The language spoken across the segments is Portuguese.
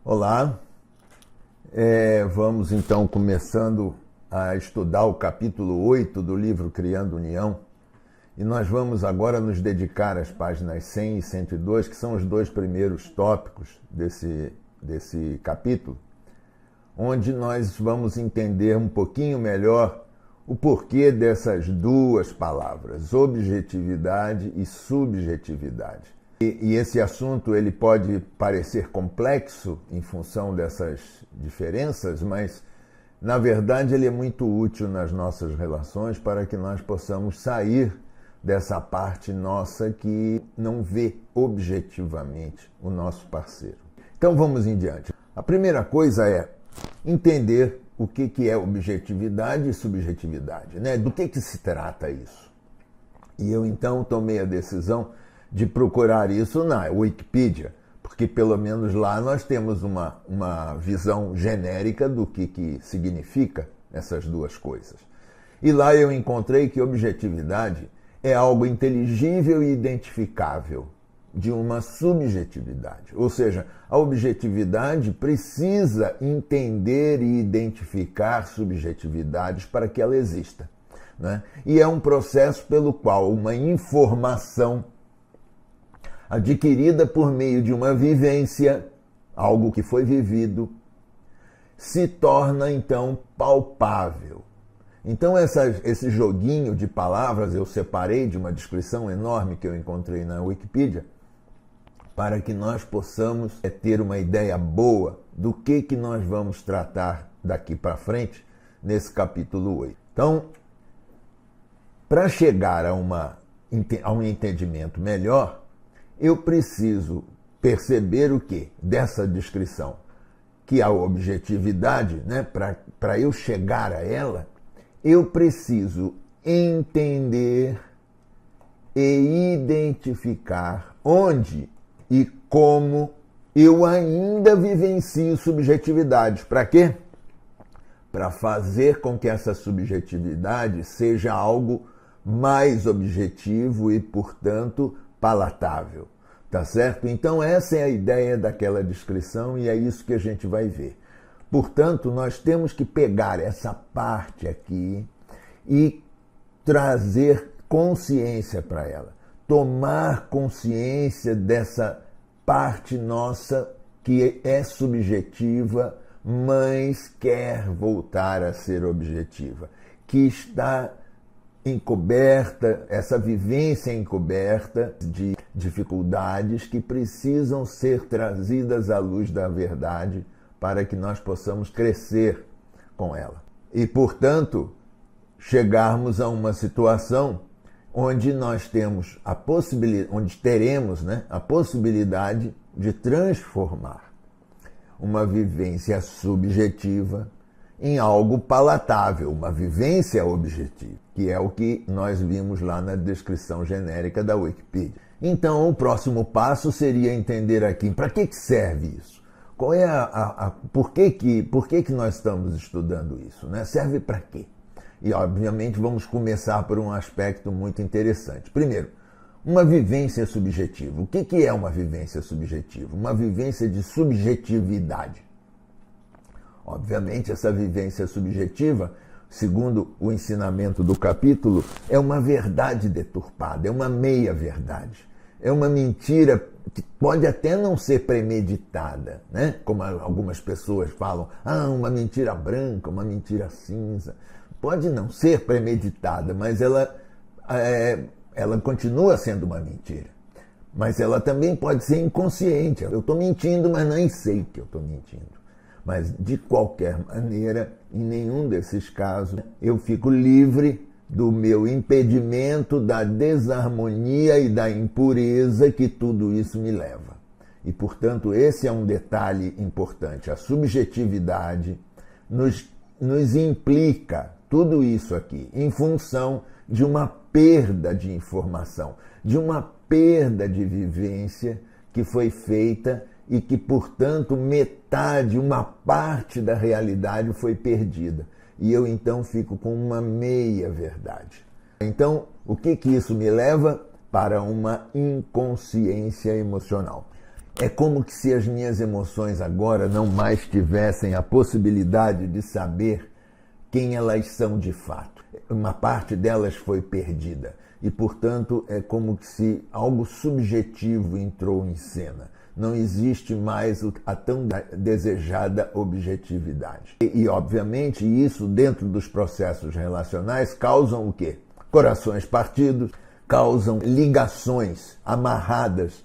Olá, vamos então começando a estudar o capítulo 8 do livro Criando União, e nós vamos agora nos dedicar às páginas 100 e 102, que são os dois primeiros tópicos desse capítulo, onde nós vamos entender um pouquinho melhor o porquê dessas duas palavras, objetividade e subjetividade. E esse assunto ele pode parecer complexo em função dessas diferenças, mas, na verdade, ele é muito útil nas nossas relações para que nós possamos sair dessa parte nossa que não vê objetivamente o nosso parceiro. Então, vamos em diante. A primeira coisa é entender o que é objetividade e subjetividade, né? Do que se trata isso? E eu, então, tomei a decisão de procurar isso na Wikipedia, porque pelo menos lá nós temos uma visão genérica do que significa essas duas coisas. E lá eu encontrei que objetividade é algo inteligível e identificável de uma subjetividade. Ou seja, a objetividade precisa entender e identificar subjetividades para que ela exista, né? E é um processo pelo qual uma informação adquirida por meio de uma vivência, algo que foi vivido, se torna então palpável. Então esse joguinho de palavras eu separei de uma descrição enorme que eu encontrei na Wikipedia, para que nós possamos ter uma ideia boa do que nós vamos tratar daqui para frente nesse capítulo 8. Então, para chegar a um entendimento melhor, eu preciso perceber o que dessa descrição? Que a objetividade, né, para eu chegar a ela, eu preciso entender e identificar onde e como eu ainda vivencio subjetividades. Para quê? Para fazer com que essa subjetividade seja algo mais objetivo e, portanto, palatável, tá certo? Então essa é a ideia daquela descrição e é isso que a gente vai ver. Portanto, nós temos que pegar essa parte aqui e trazer consciência para ela, tomar consciência dessa parte nossa que é subjetiva, mas quer voltar a ser objetiva, que está encoberta, essa vivência encoberta de dificuldades que precisam ser trazidas à luz da verdade para que nós possamos crescer com ela. E, portanto, chegarmos a uma situação onde nós temos a possibilidade, onde teremos, né, a possibilidade de transformar uma vivência subjetiva em algo palatável, uma vivência objetiva, que é o que nós vimos lá na descrição genérica da Wikipedia. Então, o próximo passo seria entender aqui para que serve isso? Qual é por que nós estamos estudando isso, né? Serve para quê? E, obviamente, vamos começar por um aspecto muito interessante. Primeiro, uma vivência subjetiva. O que é uma vivência subjetiva? Uma vivência de subjetividade. Obviamente, essa vivência subjetiva, segundo o ensinamento do capítulo, é uma verdade deturpada, é uma meia-verdade. É uma mentira que pode até não ser premeditada, né? Como algumas pessoas falam, uma mentira branca, uma mentira cinza. Pode não ser premeditada, mas ela continua sendo uma mentira. Mas ela também pode ser inconsciente. Eu estou mentindo, mas nem sei que eu estou mentindo. Mas, de qualquer maneira, em nenhum desses casos, eu fico livre do meu impedimento, da desarmonia e da impureza que tudo isso me leva. E, portanto, esse é um detalhe importante. A subjetividade nos implica tudo isso aqui em função de uma perda de informação, de uma perda de vivência que foi feita e que, portanto, uma parte da realidade foi perdida. E eu, então, fico com uma meia-verdade. Então, o que isso me leva? Para uma inconsciência emocional. É como que se as minhas emoções agora não mais tivessem a possibilidade de saber quem elas são de fato. Uma parte delas foi perdida e, portanto, é como que se algo subjetivo entrou em cena. Não existe mais a tão desejada objetividade. E, obviamente, isso dentro dos processos relacionais causam o quê? Corações partidos, causam ligações amarradas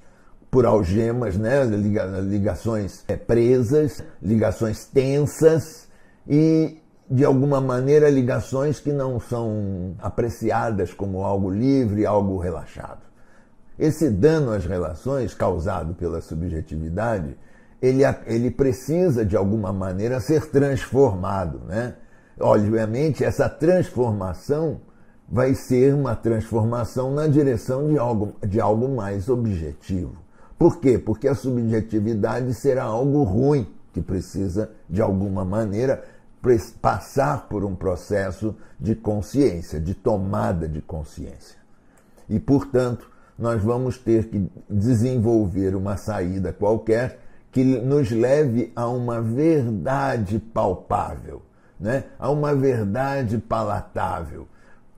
por algemas, né? Ligações presas, ligações tensas e, de alguma maneira, ligações que não são apreciadas como algo livre, algo relaxado. Esse dano às relações causado pela subjetividade, ele precisa, de alguma maneira, ser transformado, né? Obviamente, essa transformação vai ser uma transformação na direção de algo mais objetivo. Por quê? Porque a subjetividade será algo ruim, que precisa, de alguma maneira, passar por um processo de consciência, de tomada de consciência. E, portanto, nós vamos ter que desenvolver uma saída qualquer que nos leve a uma verdade palpável, né? A uma verdade palatável,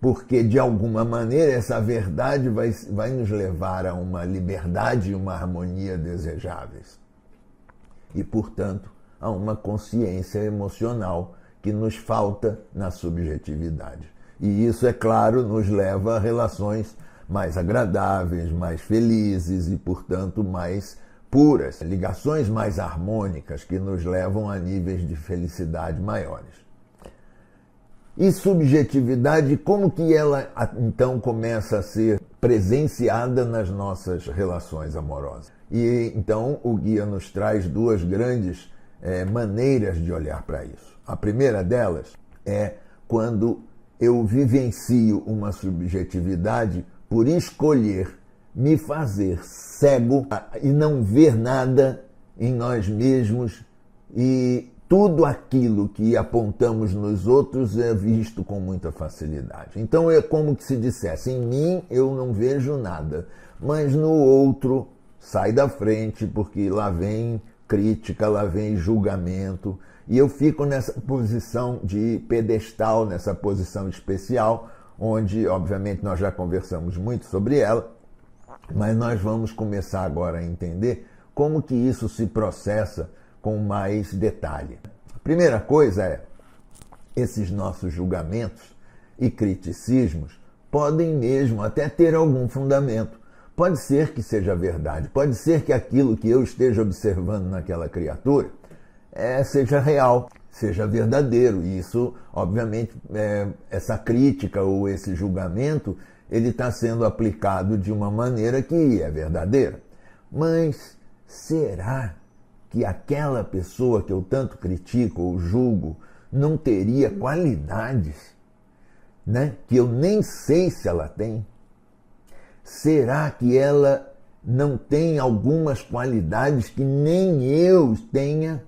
porque, de alguma maneira, essa verdade vai nos levar a uma liberdade e uma harmonia desejáveis. E, portanto, a uma consciência emocional que nos falta na subjetividade. E isso, é claro, nos leva a relações mais agradáveis, mais felizes e, portanto, mais puras, ligações mais harmônicas que nos levam a níveis de felicidade maiores. E subjetividade, como que ela então começa a ser presenciada nas nossas relações amorosas? E então o guia nos traz duas grandes maneiras de olhar para isso. A primeira delas é quando eu vivencio uma subjetividade por escolher me fazer cego e não ver nada em nós mesmos, e tudo aquilo que apontamos nos outros é visto com muita facilidade. Então é como que se dissesse, em mim eu não vejo nada, mas no outro sai da frente, porque lá vem crítica, lá vem julgamento, e eu fico nessa posição de pedestal, nessa posição especial, onde, obviamente, nós já conversamos muito sobre ela, mas nós vamos começar agora a entender como que isso se processa com mais detalhe. A primeira coisa é, esses nossos julgamentos e criticismos podem mesmo até ter algum fundamento. Pode ser que seja verdade, pode ser que aquilo que eu esteja observando naquela criatura seja real, seja verdadeiro. E isso, obviamente, essa crítica ou esse julgamento, ele está sendo aplicado de uma maneira que é verdadeira. Mas será que aquela pessoa que eu tanto critico ou julgo não teria qualidades, né, que eu nem sei se ela tem? Será que ela não tem algumas qualidades que nem eu tenha?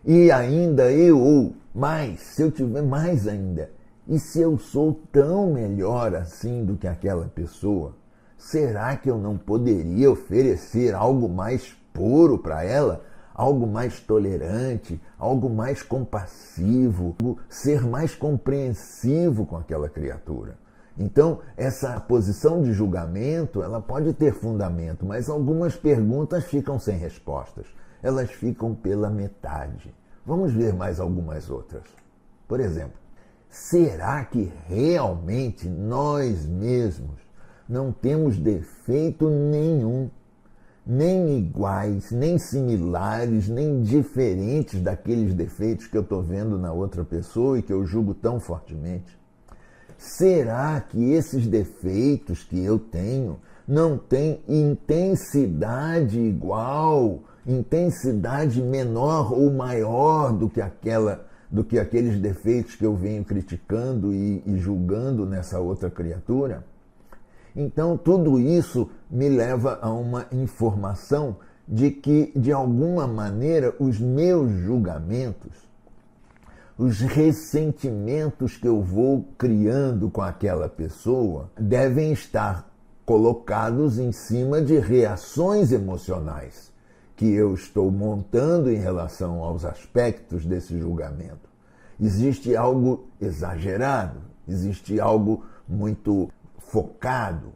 E ainda eu, ou mais, se eu tiver mais ainda, e se eu sou tão melhor assim do que aquela pessoa, será que eu não poderia oferecer algo mais puro para ela? Algo mais tolerante, algo mais compassivo, ser mais compreensivo com aquela criatura? Então, essa posição de julgamento, ela pode ter fundamento, mas algumas perguntas ficam sem respostas. Elas ficam pela metade. Vamos ver mais algumas outras. Por exemplo, será que realmente nós mesmos não temos defeito nenhum, nem iguais, nem similares, nem diferentes daqueles defeitos que eu estou vendo na outra pessoa e que eu julgo tão fortemente? Será que esses defeitos que eu tenho não têm intensidade igual, intensidade menor ou maior do que aqueles defeitos que eu venho criticando e julgando nessa outra criatura? Então, tudo isso me leva a uma informação de que, de alguma maneira, os meus julgamentos, os ressentimentos que eu vou criando com aquela pessoa, devem estar colocados em cima de reações emocionais que eu estou montando em relação aos aspectos desse julgamento. Existe algo exagerado, existe algo muito focado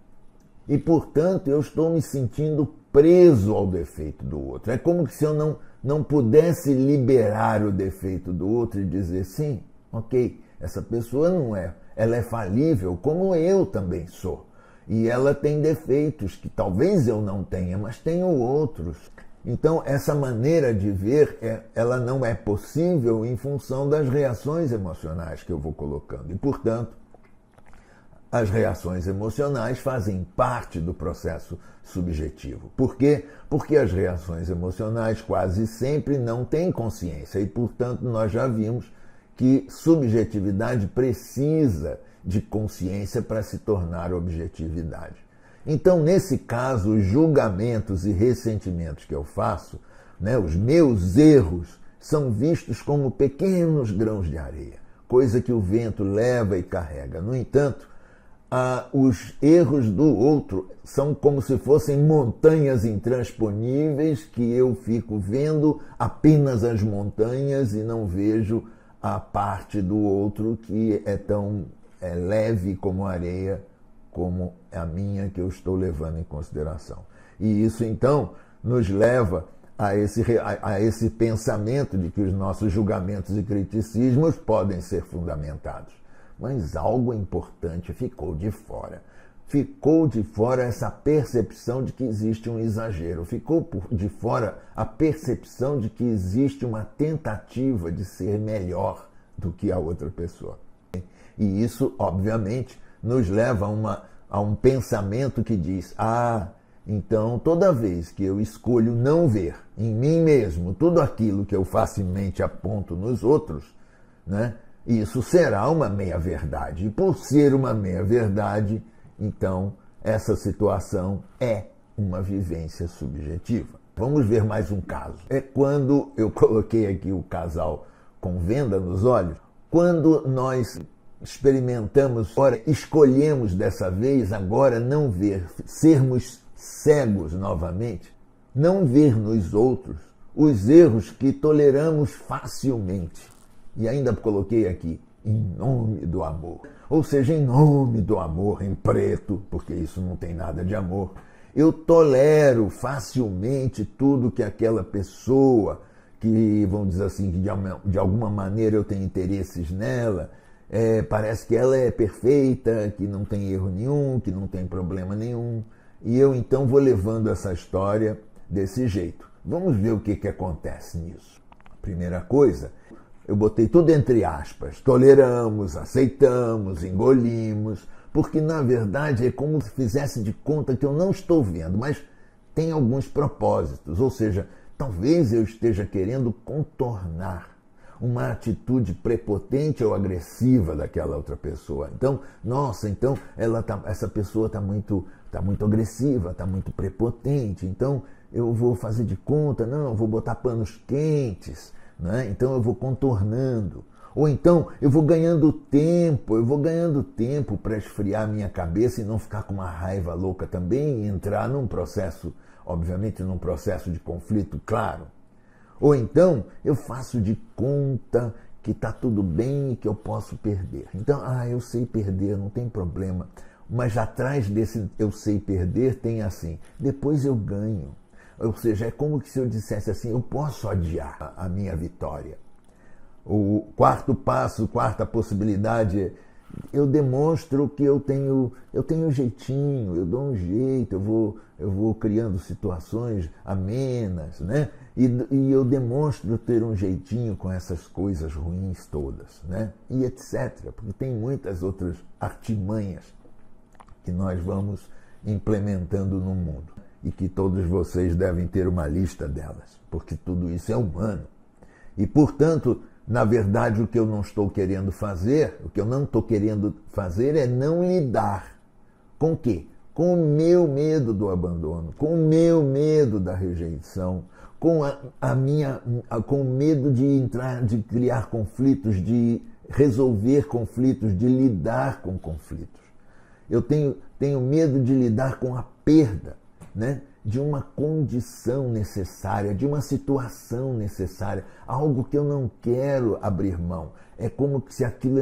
e, portanto, eu estou me sentindo preso ao defeito do outro. É como se eu não pudesse liberar o defeito do outro e dizer, sim, ok, essa pessoa não é, ela é falível como eu também sou. E ela tem defeitos que talvez eu não tenha, mas tenho outros. Então, essa maneira de ver, ela não é possível em função das reações emocionais que eu vou colocando. E, portanto, as reações emocionais fazem parte do processo subjetivo. Por quê? Porque as reações emocionais quase sempre não têm consciência e, portanto, nós já vimos que subjetividade precisa de consciência para se tornar objetividade. Então, nesse caso, os julgamentos e ressentimentos que eu faço, né, os meus erros, são vistos como pequenos grãos de areia, coisa que o vento leva e carrega. No entanto, os erros do outro são como se fossem montanhas intransponíveis que eu fico vendo apenas as montanhas e não vejo a parte do outro que é tão leve como a areia, como a minha que eu estou levando em consideração. E isso, então, nos leva a esse pensamento de que os nossos julgamentos e criticismos podem ser fundamentados. Mas algo importante ficou de fora. Ficou de fora essa percepção de que existe um exagero. Ficou de fora a percepção de que existe uma tentativa de ser melhor do que a outra pessoa. E isso, obviamente, nos leva a um pensamento que diz, então toda vez que eu escolho não ver em mim mesmo tudo aquilo que eu facilmente aponto nos outros, né, isso será uma meia-verdade. E por ser uma meia-verdade, então essa situação é uma vivência subjetiva. Vamos ver mais um caso. É quando eu coloquei aqui o casal com venda nos olhos, quando nós experimentamos, escolhemos dessa vez agora não ver, sermos cegos novamente, não ver nos outros os erros que toleramos facilmente. E ainda coloquei aqui, em nome do amor. Ou seja, em nome do amor, em preto, porque isso não tem nada de amor. Eu tolero facilmente tudo que aquela pessoa, que vamos dizer assim, que de alguma maneira eu tenho interesses nela, parece que ela é perfeita, que não tem erro nenhum, que não tem problema nenhum. E eu então vou levando essa história desse jeito. Vamos ver o que acontece nisso. Primeira coisa, eu botei tudo entre aspas. Toleramos, aceitamos, engolimos, porque na verdade é como se fizesse de conta que eu não estou vendo, mas tem alguns propósitos. Ou seja, talvez eu esteja querendo contornar uma atitude prepotente ou agressiva daquela outra pessoa. Então, essa pessoa está muito agressiva, está muito prepotente, então eu vou fazer de conta, eu vou botar panos quentes, né? Então eu vou contornando. Ou então eu vou ganhando tempo para esfriar a minha cabeça e não ficar com uma raiva louca também e entrar num processo, obviamente num processo de conflito, claro. Ou então eu faço de conta que está tudo bem e que eu posso perder. Então, eu sei perder, não tem problema. Mas atrás desse eu sei perder tem assim, depois eu ganho. Ou seja, é como se eu dissesse assim, eu posso adiar a minha vitória. O quarto passo, quarta possibilidade, eu demonstro que eu tenho jeitinho, eu dou um jeito, eu vou criando situações amenas, né? E eu demonstro ter um jeitinho com essas coisas ruins todas, né? E etc. Porque tem muitas outras artimanhas que nós vamos implementando no mundo e que todos vocês devem ter uma lista delas, porque tudo isso é humano. E, portanto, na verdade, o que eu não estou querendo fazer, é não lidar com o quê? Com o meu medo do abandono, com o meu medo da rejeição, com com o medo de criar conflitos, de resolver conflitos, de lidar com conflitos. Eu tenho medo de lidar com a perda, né? de uma condição necessária, de uma situação necessária, algo que eu não quero abrir mão. É como se aquilo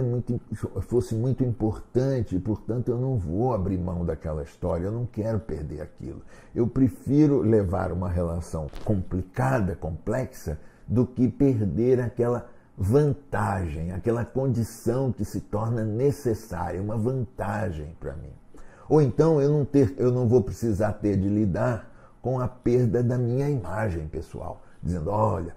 fosse muito importante e, portanto, eu não vou abrir mão daquela história, eu não quero perder aquilo. Eu prefiro levar uma relação complicada, complexa, do que perder aquela vantagem, aquela condição que se torna necessária, uma vantagem para mim. Ou então eu não vou precisar ter de lidar com a perda da minha imagem pessoal, dizendo, olha,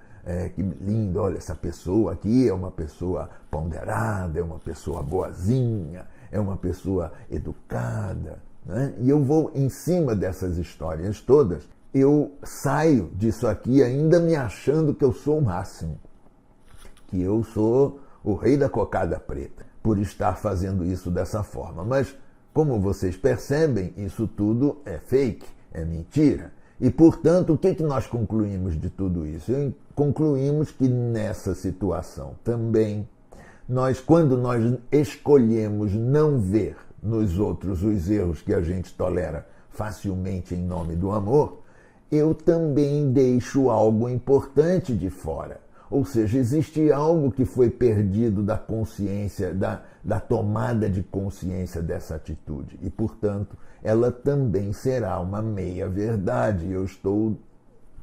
que lindo, olha, essa pessoa aqui é uma pessoa ponderada, é uma pessoa boazinha, é uma pessoa educada, né? E eu vou, em cima dessas histórias todas, eu saio disso aqui ainda me achando que eu sou o máximo, que eu sou o rei da cocada preta, por estar fazendo isso dessa forma. Mas, como vocês percebem, isso tudo é fake, é mentira. E, portanto, o que nós concluímos de tudo isso? Concluímos que nessa situação também, quando nós escolhemos não ver nos outros os erros que a gente tolera facilmente em nome do amor, eu também deixo algo importante de fora. Ou seja, existe algo que foi perdido da consciência, da tomada de consciência dessa atitude. E, portanto, ela também será uma meia-verdade. Eu estou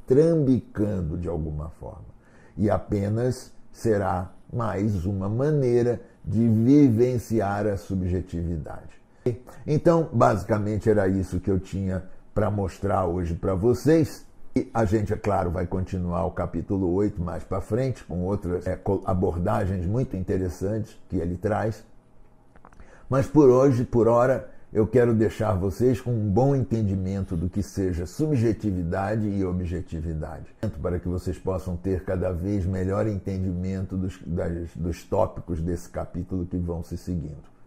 trambicando de alguma forma. E apenas será mais uma maneira de vivenciar a subjetividade. Então, basicamente, era isso que eu tinha para mostrar hoje para vocês. E a gente, é claro, vai continuar o capítulo 8 mais para frente, com outras abordagens muito interessantes que ele traz. Mas por hoje, por hora, eu quero deixar vocês com um bom entendimento do que seja subjetividade e objetividade, para que vocês possam ter cada vez melhor entendimento dos tópicos desse capítulo que vão se seguindo.